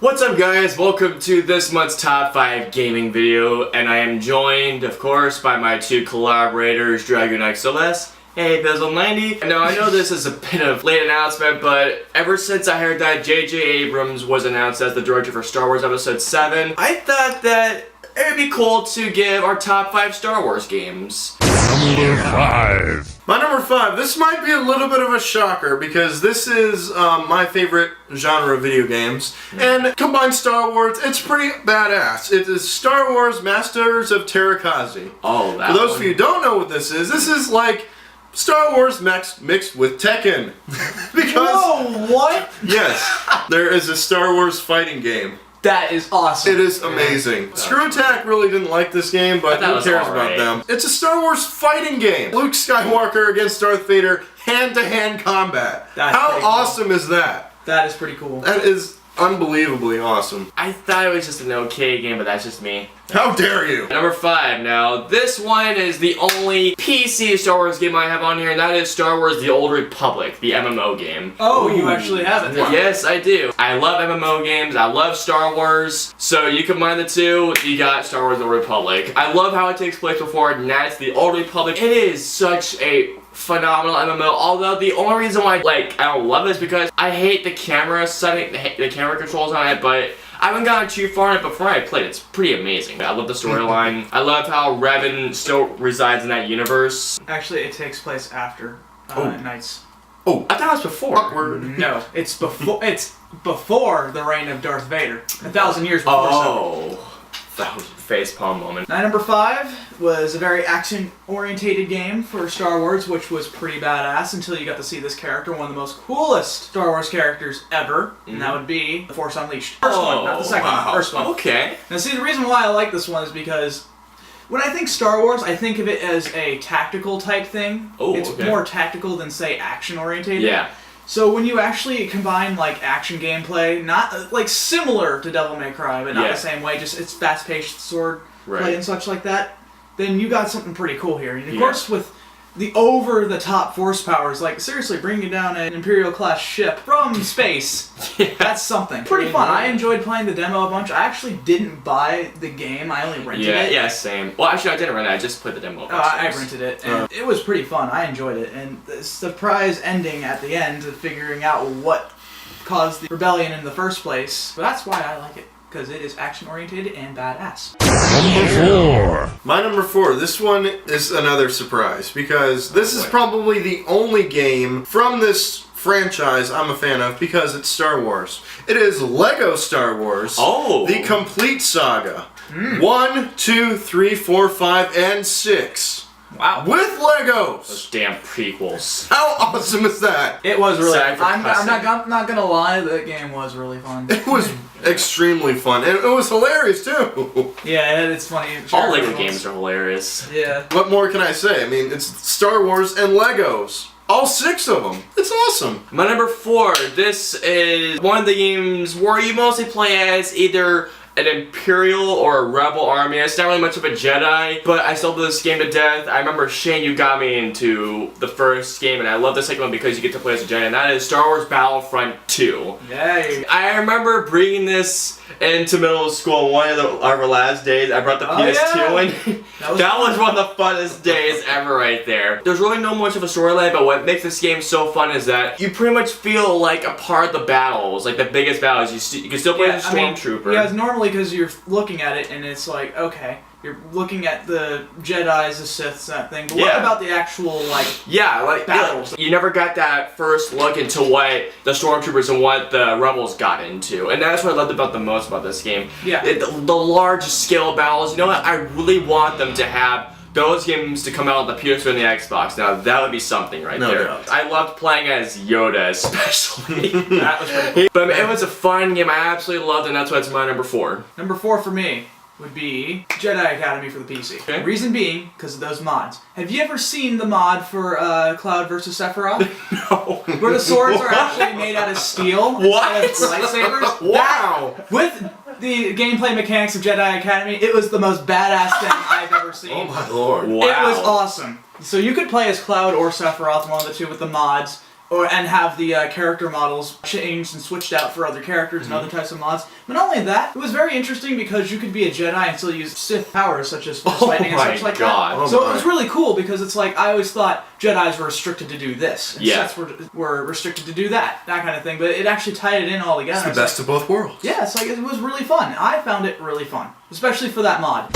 What's up guys, welcome to this month's top 5 gaming video, and I am joined, of course, by my two collaborators, Dragoonxls and APizzle90. Now I know this is a bit of late announcement, but ever since I heard that J.J. Abrams was announced as the director for Star Wars Episode 7, I thought that it would be cool to give our top 5 Star Wars games. Number 5. My number 5, this might be a little bit of a shocker because this is my favorite genre of video games. And combined Star Wars, it's pretty badass. It is Star Wars Masters of Terrakazi. Oh, that For those of you who don't know what this is like Star Wars mixed with Tekken. Because, whoa, what? Yes, there is a Star Wars fighting game. That is awesome. It is amazing. Screw Attack really didn't like this game, but who cares about them? It's a Star Wars fighting game. Luke Skywalker against Darth Vader, hand-to-hand combat. How awesome is that? That is pretty cool. That is unbelievably awesome. I thought it was just an okay game, but that's just me. How dare you? Number 5 now. This one is the only PC Star Wars game I have on here, and that is Star Wars The Old Republic, the MMO game. Oh, you actually have it then. Yes, I do. I love MMO games, I love Star Wars, so you combine the two, you got Star Wars The Old Republic. I love how it takes place before Knights of the Old Republic. It is such a phenomenal MMO, although the only reason why I don't love it is because I hate the camera setting, the camera controls on it, but I haven't gotten too far in it before I played. It's pretty amazing. I love the storyline. I love how Revan still resides in that universe. Actually, it takes place after Knights. Oh, I thought it was before. Awkward. No, it's before. It's before the reign of Darth Vader. 1,000 years before. Oh, that was a facepalm moment. Now, number 5 was a very action-orientated game for Star Wars, which was pretty badass until you got to see this character, one of the most coolest Star Wars characters ever, and that would be The Force Unleashed. First one, not the second one. First one. Okay. Now, see, the reason why I like this one is because when I think Star Wars, I think of it as a tactical type thing. Oh, it's more tactical than, say, action-orientated. Yeah. So when you actually combine like action gameplay, not like similar to Devil May Cry, but not the same way, just it's fast-paced sword play and such like that, then you got something pretty cool here. And of course with the over-the-top force powers, like seriously bringing down an Imperial-class ship from space, that's something. Pretty fun. I enjoyed playing the demo a bunch. I actually didn't buy the game, I only rented it. Yeah, same. Well, actually I didn't rent it, I just played the demo. I rented it, and it was pretty fun. I enjoyed it, and the surprise ending at the end of figuring out what caused the rebellion in the first place. But that's why I like it, because it is action-oriented and badass. Number 4. My number 4, this one is another surprise because this is probably the only game from this franchise I'm a fan of because it's Star Wars. It is Lego Star Wars. Oh. The complete saga. 1, 2, 3, 4, 5, and 6. Wow. With Legos! Those damn prequels. How awesome is that? It was really Sorry fun. for I'm cussing. not gonna lie, the game was really fun. It was extremely fun, and it was hilarious too. Yeah, it's funny. All Lego games are hilarious. Yeah. What more can I say? I mean, it's Star Wars and Legos. All 6 of them. It's awesome. My number 4, this is one of the games where you mostly play as either an Imperial or a Rebel army. It's not really much of a Jedi, but I still love this game to death. I remember Shane, you got me into the first game, and I love the second one because you get to play as a Jedi, and that is Star Wars Battlefront 2. Yay. I remember bringing this into middle school one of our last days. I brought the PS2 in. That was one of the funnest days ever right there. There's really no much of a storyline, but what makes this game so fun is that you pretty much feel like a part of the battles, like the biggest battles. You can still play as a Stormtrooper. Yeah, normally because you're looking at it and it's like, okay, you're looking at the Jedis, the Siths, that thing, but what about the actual, battles? You never got that first look into what the Stormtroopers and what the Rebels got into, and that's what I loved about the most about this game. Yeah. The large scale battles, you know what, I really want them to have those games to come out on the PS4 and the Xbox. Now that would be something right there. doubt. I loved playing as Yoda especially. That was pretty cool. But it was a fun game, I absolutely loved it, and that's why it's my number 4. Number 4 for me would be Jedi Academy for the PC. Okay. Reason being, because of those mods. Have you ever seen the mod for Cloud vs. Sephiroth? No. Where the swords are actually made out of steel What? instead of lightsabers? Wow. With the gameplay mechanics of Jedi Academy, it was the most badass thing I've ever seen. Oh my lord. Wow. It was awesome. So you could play as Cloud or Sephiroth, one of the two with the mods, and have the character models changed and switched out for other characters and other types of mods. But not only that, it was very interesting because you could be a Jedi and still use Sith powers such as Force lightning and such like that. So it was really cool because it's like I always thought Jedis were restricted to do this, and Siths were restricted to do that kind of thing. But it actually tied it in all together. It's the best of both worlds. Yeah, it's like it was really fun. I found it really fun, especially for that mod.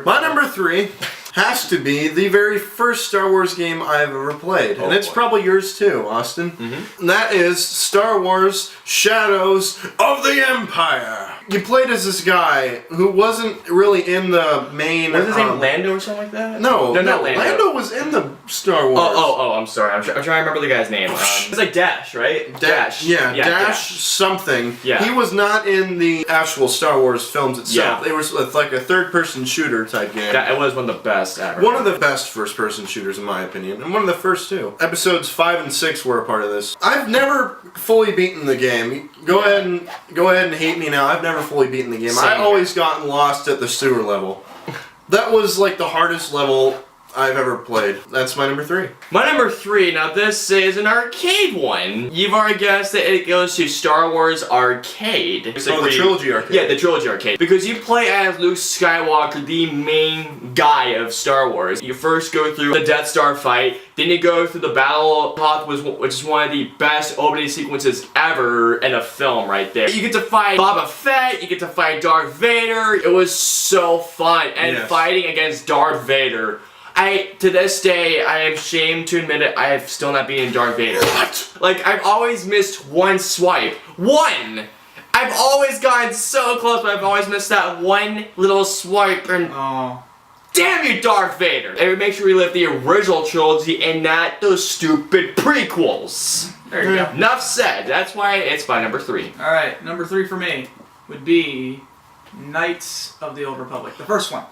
My number 3 has to be the very first Star Wars game I've ever played. And it's probably yours too, Austin. And that is Star Wars Shadows of the Empire. You played as this guy who wasn't really in the main... Was his name Lando or something like that? No, not Lando. Lando was in the Star Wars. Oh, I'm sorry. I'm trying to remember the guy's name. It's like Dash, right? Dash. Yeah, Dash something. Yeah. He was not in the actual Star Wars films itself. Yeah. It was like a third-person shooter type game. It was one of the best ever. One of the best first-person shooters, in my opinion, and one of the first too. Episodes 5 and 6 were a part of this. I've never fully beaten the game. Go ahead and hate me now. I've never fully beaten the game. I've always gotten lost at the sewer level. That was like the hardest level I've ever played. That's my number 3. My number 3, now this is an arcade one. You've already guessed that it goes to Star Wars Arcade. The Trilogy Arcade. Yeah, the Trilogy Arcade. Because you play as Luke Skywalker, the main guy of Star Wars. You first go through the Death Star fight, then you go through the Battle of Hoth, which is one of the best opening sequences ever in a film right there. You get to fight Boba Fett, you get to fight Darth Vader. It was so fun. And fighting against Darth Vader, to this day, I am ashamed to admit it, I have still not beaten Darth Vader. What? Like, I've always missed one swipe. One! I've always gotten so close, but I've always missed that one little swipe, and... Oh. Damn you, Darth Vader! And it makes you relive the original trilogy and not those stupid prequels. There you go. Enough said. That's why it's my number 3. Alright, number 3 for me would be Knights of the Old Republic. The first one.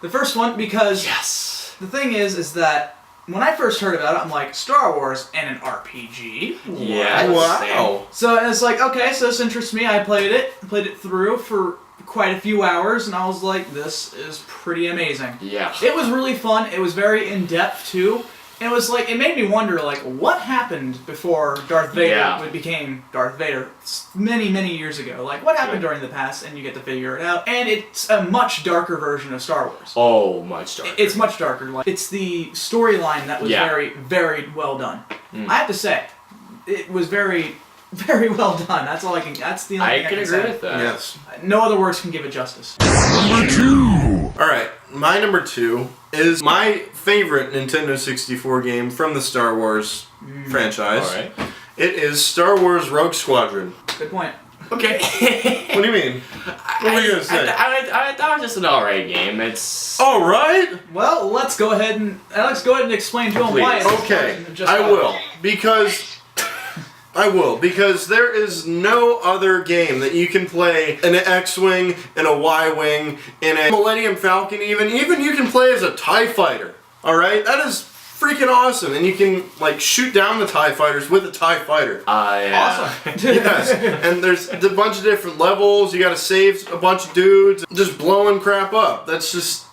The first one because... Yes! The thing is that when I first heard about it, I'm like, Star Wars and an RPG? Yeah. Wow. So it's like, okay, so this interests me. I played it through for quite a few hours, and I was like, this is pretty amazing. Yeah. It was really fun. It was very in-depth, too. And it was like, it made me wonder, like, what happened before Darth Vader became Darth Vader many, many years ago? Like, what happened during the past? And you get to figure it out. And it's a much darker version of Star Wars. Oh, much darker. It's much darker. Like, it's the storyline that was very, very well done. I have to say, it was very, very well done. That's all I can. That's the only thing I can agree say. with that. Yes. No other words can give it justice. Number 2. Alright, my number 2 is my favorite Nintendo 64 game from the Star Wars franchise. Alright. It is Star Wars Rogue Squadron. Good point. Okay. What do you mean? What were you going to say? I thought it was just an alright game. It's... Alright? Well, let's go ahead and explain to him why it's Okay, just I will. Because there is no other game that you can play in an X-Wing, in a Y-Wing, in a Millennium Falcon even you can play as a TIE Fighter, alright? That is freaking awesome, and you can, like, shoot down the TIE Fighters with a TIE Fighter. yeah. awesome. Yes, and there's a bunch of different levels, you gotta save a bunch of dudes, just blowing crap up. That's just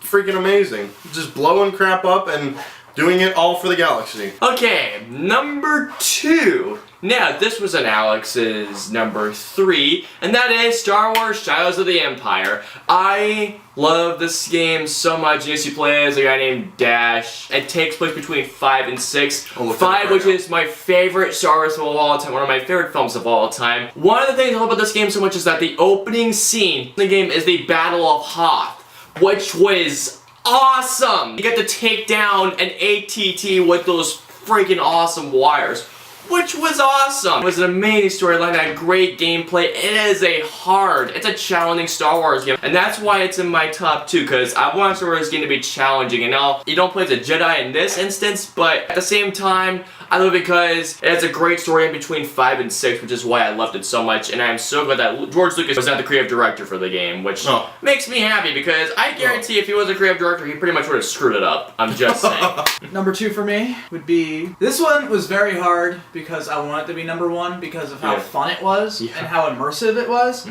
freaking amazing. Just blowing crap up and doing it all for the galaxy. Okay, number 2. Now, this was an Alex's number 3, and that is Star Wars Shadows of the Empire. I love this game so much. Yes, you play as a guy named Dash. It takes place between 5 and 6. 5, which is my favorite Star Wars film of all time, one of my favorite films of all time. One of the things I love about this game so much is that the opening scene in the game is the Battle of Hoth, which was awesome! You get to take down an ATT with those freaking awesome wires, which was awesome. It was an amazing storyline, had great gameplay. It is it's a challenging Star Wars game, and that's why it's in my top 2, because I want Star Wars game to be challenging. And now, you don't play as a Jedi in this instance, but at the same time, I love it because it has a great story in between 5 and 6, which is why I loved it so much, and I'm so glad that George Lucas was not the creative director for the game, which makes me happy, because I guarantee if he was a creative director, he pretty much would have screwed it up. I'm just saying. Number 2 for me would be... This one was very hard because I wanted it to be number 1 because of how fun it was and how immersive it was,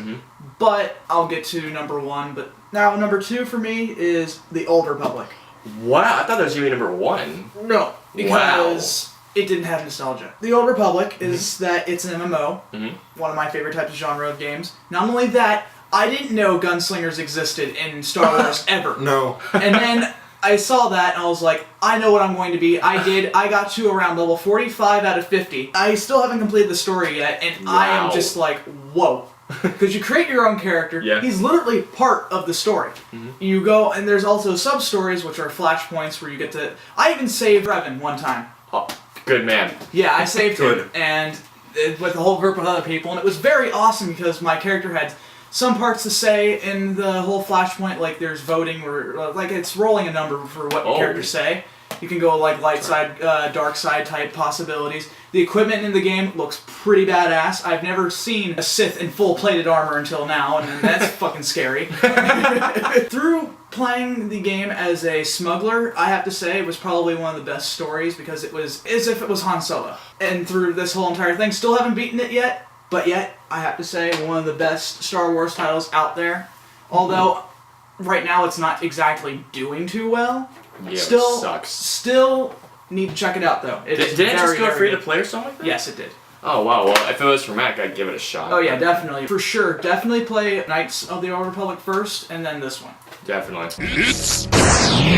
but I'll get to number 1. But now number 2 for me is The Old Republic. Wow, I thought that was going to be number 1. No, because it didn't have nostalgia. The Old Republic is that it's an MMO, one of my favorite types of genre of games. Not only that, I didn't know gunslingers existed in Star Wars ever. No. And then I saw that and I was like, I know what I'm going to be. I did. I got to around level 45 out of 50. I still haven't completed the story yet, and I am just like, whoa. Because you create your own character. Yeah. He's literally part of the story. You go, and there's also sub-stories, which are flashpoints where you get to... I even saved Revan one time. Oh, good man. Yeah, I saved him, and with a whole group of other people, and it was very awesome because my character had some parts to say in the whole flashpoint, like there's voting, or like it's rolling a number for what your characters say. You can go like light side, dark side type possibilities. The equipment in the game looks pretty badass. I've never seen a Sith in full plated armor until now, and that's fucking scary. Through playing the game as a smuggler, I have to say it was probably one of the best stories because it was as if it was Han Solo. And through this whole entire thing, still haven't beaten it yet, but yet I have to say one of the best Star Wars titles out there. Although right now it's not exactly doing too well. Yeah, it sucks. Still need to check it out though. Did it just go free to play or something like that? Yes, it did. Oh wow, well if it was for Mac, I'd give it a shot. Oh yeah, definitely. For sure. Definitely play Knights of the Old Republic first, and then this one. Definitely. It's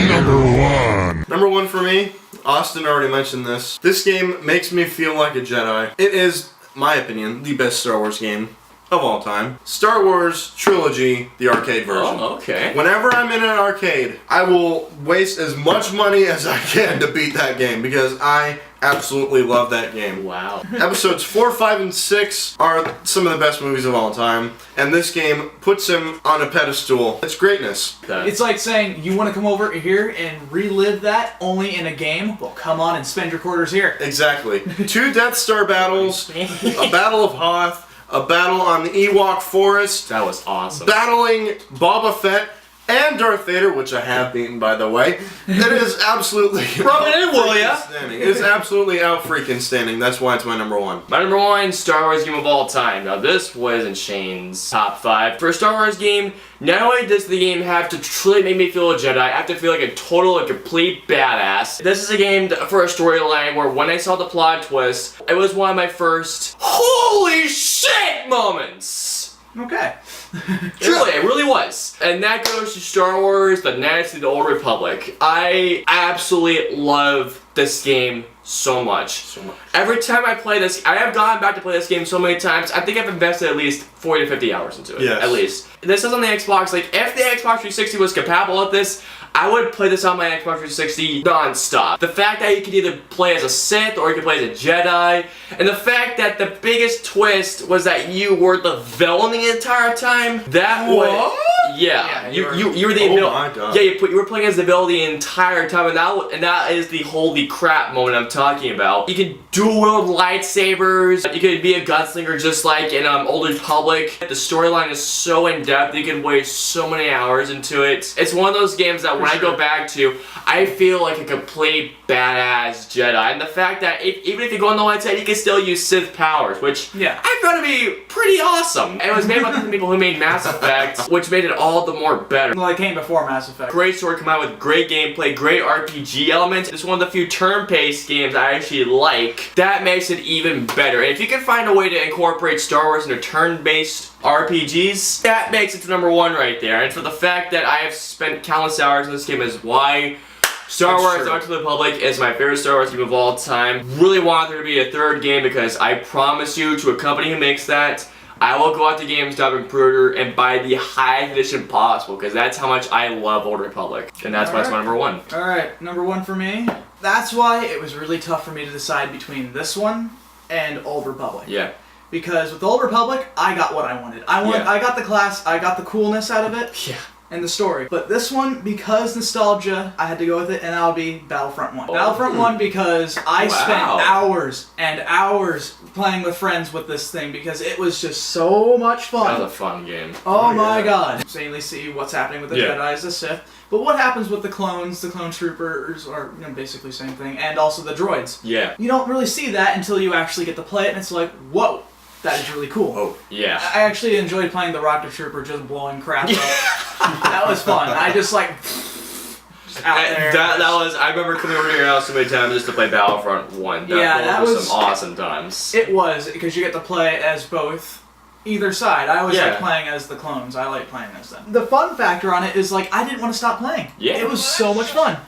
number 1. Number 1 for me, Austin already mentioned this. This game makes me feel like a Jedi. It is, my opinion, the best Star Wars game of all time. Star Wars Trilogy, the arcade version. Oh, okay. Whenever I'm in an arcade, I will waste as much money as I can to beat that game because I absolutely love that game. Wow. Episodes 4, 5, and 6 are some of the best movies of all time, and this game puts him on a pedestal. It's greatness. It's like saying, you want to come over here and relive that only in a game? Well, come on and spend your quarters here. Exactly. 2 Death Star battles, a Battle of Hoth, a battle on the Ewok Forest. That was awesome. Battling Boba Fett and Darth Vader, which I have beaten, by the way. It is absolutely... Rub it in, will ya? It is absolutely out-freaking-standing. That's why it's my number 1. My number 1 Star Wars game of all time. Now this was in Shane's top 5. For a Star Wars game, not only does the game have to truly make me feel a Jedi, I have to feel like a total and complete badass. This is a game for a storyline where when I saw the plot twist, it was one of my first holy shit moments. Okay. Truly, it really was. And that goes to Star Wars, the Knights of the Old Republic. I absolutely love this game so much. Every time I play this, I have gone back to play this game so many times, I think I've invested at least 40 to 50 hours into it. Yes. At least. This is on the Xbox. Like, if the Xbox 360 was compatible with this, I would play this on my Xbox 360 non-stop. The fact that you could either play as a Sith or you could play as a Jedi, and the fact that the biggest twist was that you were the villain the entire time. That was... Yeah, you were the oh my God. Yeah, you were playing as the villain the entire time, and that is the holy crap moment I'm talking about. You can dual wield lightsabers. You could be a gunslinger just like in Old Republic. The storyline is so in depth. You can waste so many hours into it. It's one of those games that when I go back to, I feel like a complete badass Jedi. And the fact that even if you go on the light side, you can still use Sith powers, which I found to be pretty awesome. It was made by the people who made Mass Effect, which made it all the more better. Well, it came before Mass Effect. Great story, come out with great gameplay, great RPG elements. It's one of the few turn-based games I actually like. That makes it even better. And if you can find a way to incorporate Star Wars into turn-based RPGs, that makes it to number 1 right there. And for the fact that I have spent countless hours in this game is why Star Wars Knights of the Republic is my favorite Star Wars game of all time. Really want there to be a 3rd game because I promise you, to a company who makes that, I will go out to GameStop and pre-order and buy the highest edition possible because that's how much I love Old Republic. And that's why it's my number 1. Alright, number 1 for me. That's why it was really tough for me to decide between this one and Old Republic. Yeah. Because with Old Republic, I got what I wanted. I got the class, I got the coolness out of it. Yeah. And the story. But this one, because nostalgia, I had to go with it, and that'll be Battlefront 1. Oh. Battlefront 1 because I spent hours and hours playing with friends with this thing because it was just so much fun. That was a fun game. Oh my god. Insanely see what's happening with the Jedi's, the Sith. But what happens with the clones, the clone troopers, or basically the same thing, and also the droids. Yeah. You don't really see that until you actually get to play it, and it's like, whoa. That is really cool. Oh, yeah. I actually enjoyed playing the Rocket Trooper just blowing crap up. That was fun. I just like... out there. That was. I remember coming over to your house so many times just to play Battlefront 1. That was some awesome times. It was, because you get to play as both. Either side. I always like playing as the clones. I like playing as them. The fun factor on it is like I didn't want to stop playing. Yeah. It was so much fun.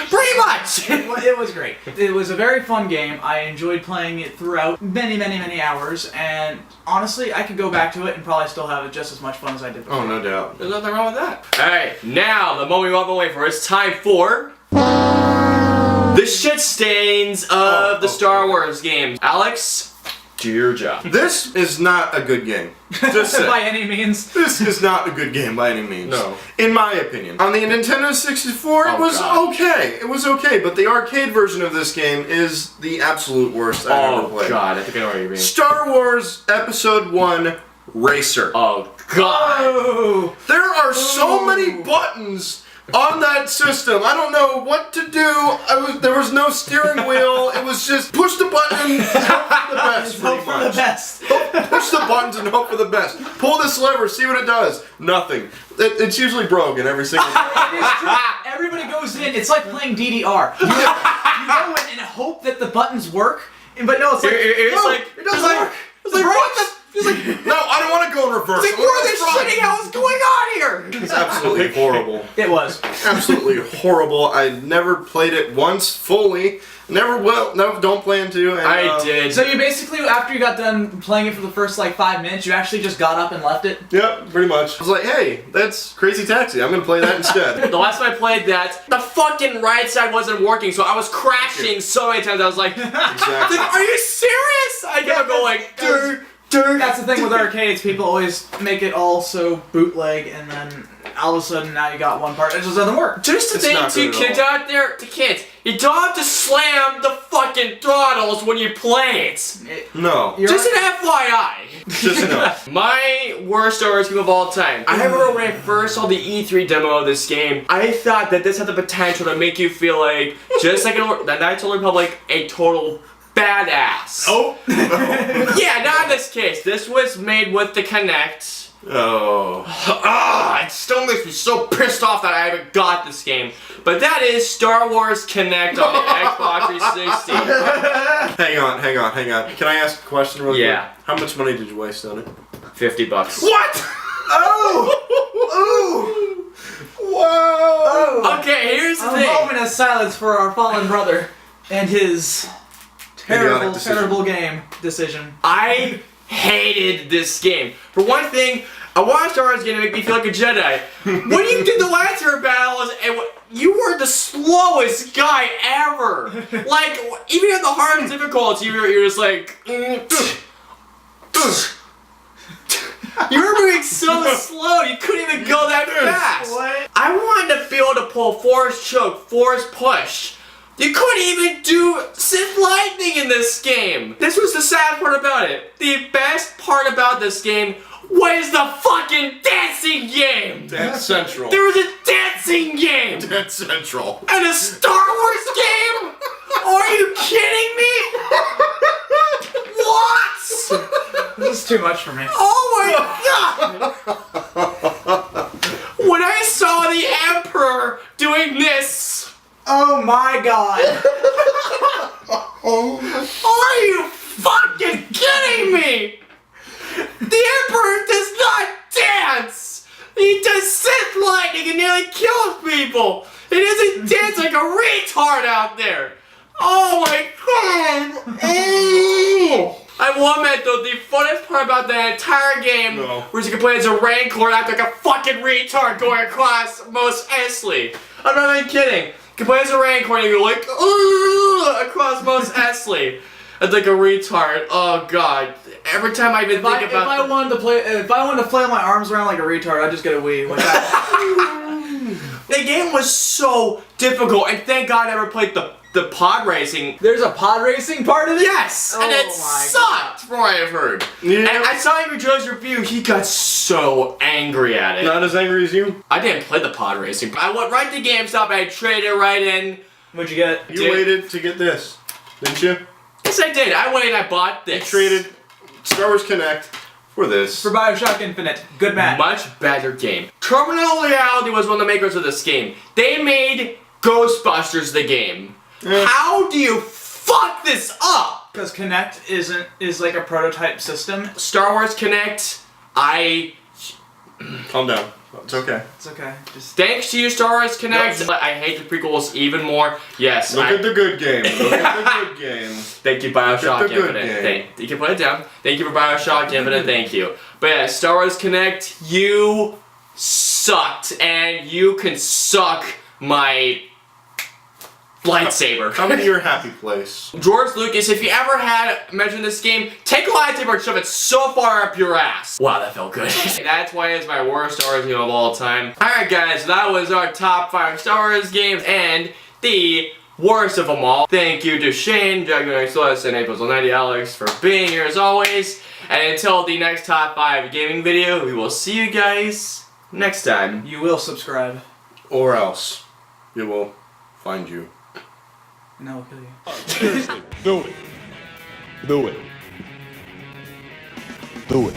Pretty much! It was great. It was a very fun game. I enjoyed playing it throughout many hours, and honestly, I could go back to it and probably still have just as much fun as I did before. Oh, no doubt. There's nothing wrong with that. Alright, now the moment we've all been waiting for. It's time for the shit stains of the Star Wars games. Alex, do your job. This is not a good game. Just by any means. This is not a good game by any means. No. In my opinion. On the Nintendo 64, it was okay. It was okay, but the arcade version of this game is the absolute worst I've ever played. Oh god, I think I know what you mean. Star Wars Episode 1 Racer. Oh god. Oh. There are so many buttons on that system. I don't know what to do. There was no steering wheel. It was just push the button and hope for the best. Hope for the best. Push the buttons and hope for the best. Pull this lever, see what it does. Nothing. It's usually broken every single time. It is true. Everybody goes in. It's like playing DDR. You go in and hope that the buttons work, but no, it's like it doesn't work. It's like what the? He's like, no, I don't want to go in reverse. It's like, what are they shitting out? What's going on here? It's absolutely horrible. It was. Absolutely horrible. I never played it once fully. Never will. No, don't plan to. And, I did. So you basically, after you got done playing it for the first like 5 minutes, you actually just got up and left it? Yep, pretty much. I was like, hey, that's Crazy Taxi. I'm going to play that instead. The last time I played that, the fucking right side wasn't working, so I was crashing so many times. I was like, Exactly. are you serious? I kept going, dude. That's the thing with arcades, people always make it all so bootleg, and then all of a sudden now you got one part, it just doesn't work. Just the thing to kids out there, to kids, you don't have to slam the fucking throttles when you play it. No. Just an FYI. Just no. My worst Star Wars game of all time. I remember when I first saw the E3 demo of this game, I thought that this had the potential to make you feel like, just like the Knights of the Republic, a total badass. Oh. Yeah, not in this case. This was made with the Kinect. Oh. It still makes me so pissed off that I haven't got this game. But that is Star Wars Kinect on the Xbox 360. Hang on. Can I ask a question real quick? Yeah. How much money did you waste on it? $50. What? Oh! Whoa! Okay, here's the A thing. moment of silence for our fallen brother and his terrible game decision. I hated this game. For one thing, I watched Star Wars game to make me feel like a Jedi. When you did the lightsaber battles, and you were the slowest guy ever. Like, even at the hardest difficulty, you're just like... You were moving so slow, you couldn't even go that fast. What? I wanted to be able to pull Force Choke, Force Push. You couldn't even do Sith Lightning in this game. This was the sad part about it. The best part about this game was the fucking dancing game. Dance Central. There was a dancing game. Dance Central. And a Star Wars game? Are you kidding me? What? This is too much for me. Oh my god! When I saw the Emperor doing this, Oh my god. are you fucking kidding me? The Emperor does not dance! He does Sith Lightning and nearly kills people! He doesn't dance like a retard out there! Oh my god! Oh. I will admit though, the funnest part about the entire game was you can play as a Rancor and act like a fucking retard going across Mos Eisley. I'm not even kidding. You can play as a Rancor and you go like, ooh, across Mos Eisley. It's like a retard. Oh god. Every time I even think about if I wanted to flail my arms around like a retard, I'd just get a Wii. Like that. The game was so difficult, and thank God I never played the pod racing. There's a pod racing part of it? Yes! And it sucked, from what I've heard. Yeah. And I saw Angry Joe's review, he got so angry at it. Not as angry as you? I didn't play the pod racing, but I went right to GameStop and I traded it right in. What'd you get? You waited to get this, didn't you? Yes, I did. I went and I bought You this. traded Star Wars Kinect for this. For Bioshock Infinite. Good match. Much better game. Terminal Reality was one of the makers of this game. They made Ghostbusters the game. How do you fuck this up? Because Kinect is like a prototype system. Star Wars Kinect, Calm down. It's okay. It's okay. Just thanks to you, Star Wars Kinect, but I hate the prequels even more. Yes, Look at the good game. Look at the good game. Thank you, Bioshock Infinite. You can put it down. Thank you for Bioshock Infinite. Thank you. But yeah, Star Wars Kinect, you sucked, and you can suck my lightsaber. Come to your happy place. George Lucas, if you ever had mentioned this game, take a lightsaber and shove it so far up your ass. Wow, that felt good. That's why it's my worst Star Wars game of all time. Alright guys, that was our top 5 Star Wars games and the worst of them all. Thank you to Shane, Dragoonxls, and APizzle90 Alex for being here as always. And until the next top 5 gaming video, we will see you guys next time. you will subscribe. Or else, it will find you. And I will kill you. Seriously, do it. Do it. Do it.